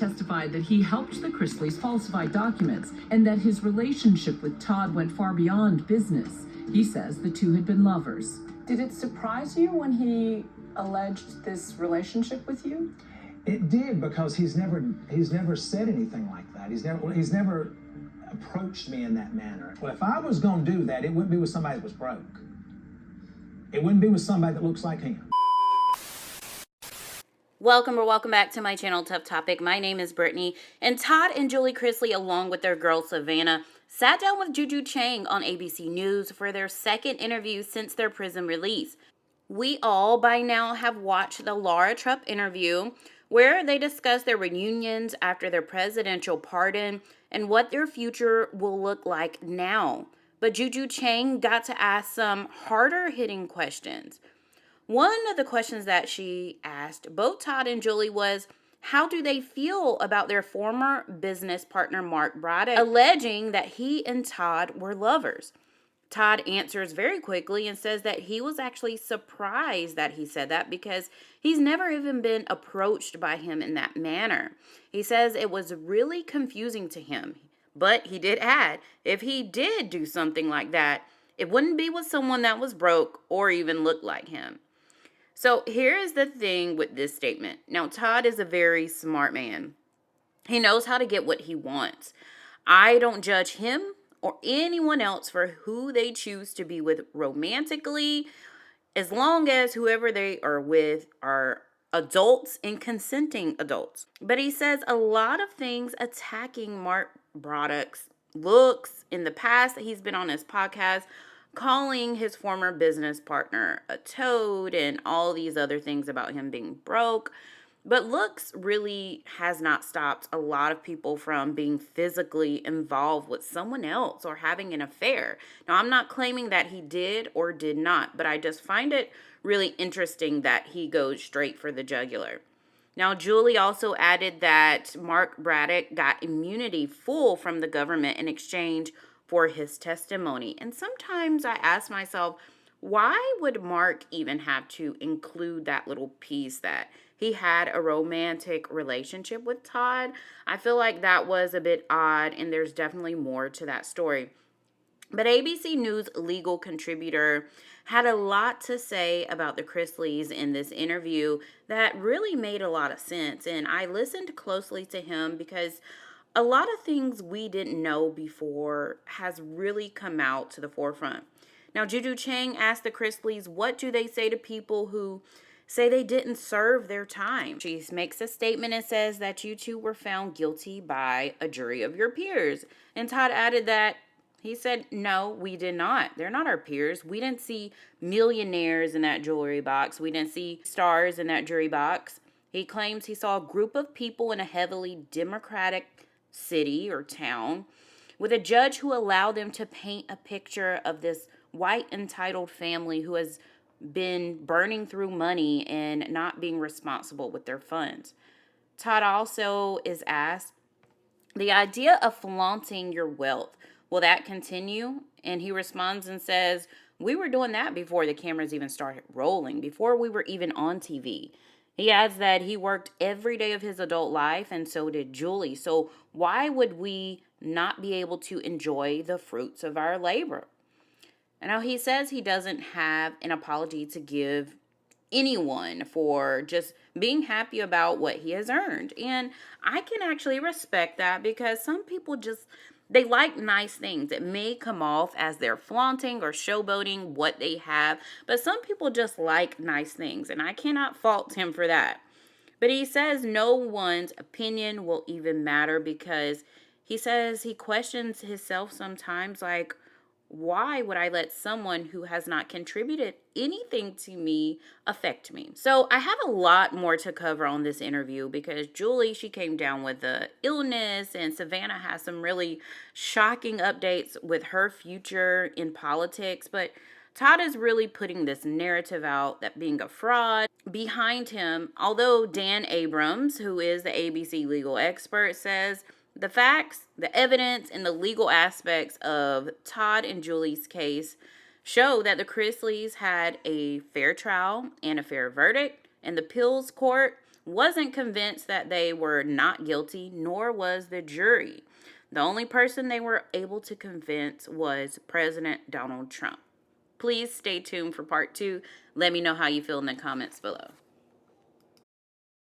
testified that he helped the Chrisleys falsify documents and that his relationship with Todd went far beyond business. He says the two had been lovers. Did it surprise you when he alleged this relationship with you? It did, because he's never said anything like that. He's never approached me in that manner. Well, if I was going to do that, it wouldn't be with somebody that was broke. It wouldn't be with somebody that looks like him. Welcome back to my channel, Tough Topic. My name is Brittany, and Todd and Julie Chrisley, along with their girl Savannah, sat down with Juju Chang on ABC News for their second interview since their prison release. We all by now have watched the Laura Trupp interview, where they discuss their reunions after their presidential pardon and what their future will look like now. But Juju Chang got to ask some harder-hitting questions. One of the questions that she asked both Todd and Julie was, how do they feel about their former business partner, Mark Bradock, alleging that he and Todd were lovers? Todd answers very quickly and says that he was actually surprised that he said that because he's never even been approached by him in that manner. He says it was really confusing to him, but he did add, if he did do something like that, it wouldn't be with someone that was broke or even looked like him. So here is the thing with this statement. Now, Todd is a very smart man. He knows how to get what he wants. I don't judge him or anyone else for who they choose to be with romantically, as long as whoever they are with are adults and consenting adults. But he says a lot of things attacking Mark Bradock's looks in the past that he's been on his podcast, calling his former business partner a toad and all these other things about him being broke. But looks really has not stopped a lot of people from being physically involved with someone else or having an affair. Now, I'm not claiming that he did or did not, but I just find it really interesting that he goes straight for the jugular. Now, Julie also added that Mark Bradock got immunity full from the government in exchange for his testimony. And sometimes I ask myself, why would Mark even have to include that little piece that he had a romantic relationship with Todd? I feel like that was a bit odd, and there's definitely more to that story. But ABC News legal contributor had a lot to say about the Chrisleys in this interview that really made a lot of sense. And I listened closely to him because a lot of things we didn't know before has really come out to the forefront. Now, Juju Chang asked the Chrisleys, what do they say to people who say they didn't serve their time? She makes a statement and says that you two were found guilty by a jury of your peers. And Todd added that he said, no, we did not. They're not our peers. We didn't see millionaires in that jewelry box. We didn't see stars in that jury box. He claims he saw a group of people in a heavily Democratic city or town with a judge who allowed them to paint a picture of this white entitled family who has been burning through money and not being responsible with their funds. Todd also is asked, the idea of flaunting your wealth, will that continue? And he responds and says, we were doing that before the cameras even started rolling, before we were even on TV. He adds that he worked every day of his adult life, and so did Julie. So why would we not be able to enjoy the fruits of our labor? And now he says he doesn't have an apology to give anyone for just being happy about what he has earned. And I can actually respect that because some people they like nice things. It may come off as they're flaunting or showboating what they have, but some people just like nice things, and I cannot fault him for that. But he says no one's opinion will even matter because he says he questions himself sometimes, like, why would I let someone who has not contributed anything to me affect me? So I have a lot more to cover on this interview because Julie, she came down with the illness, and Savannah has some really shocking updates with her future in politics. But Todd is really putting this narrative out that being a fraud behind him, although Dan Abrams, who is the ABC legal expert, says the facts, the evidence, and the legal aspects of Todd and Julie's case show that the Chrisleys had a fair trial and a fair verdict, and the appeals court wasn't convinced that they were not guilty, nor was the jury. The only person they were able to convince was President Donald Trump. Please stay tuned for part 2. Let me know how you feel in the comments below.